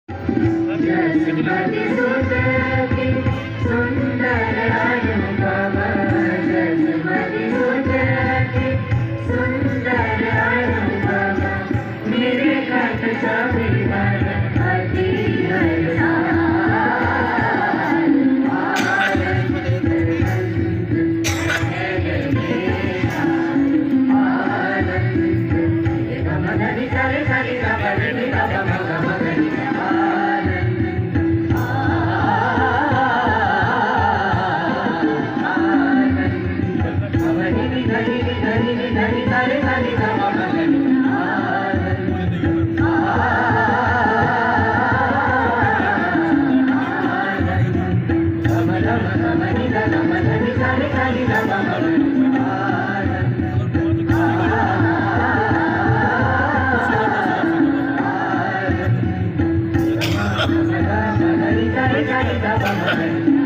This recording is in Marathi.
जसमती सुतके सुंदर अनुभव जसमती सुतके सुंदर अनुभव मेरे कंठ सविवर अति हर्षाल आनंद गमधनि सरि सरि गमधनि गमधनि Thank you.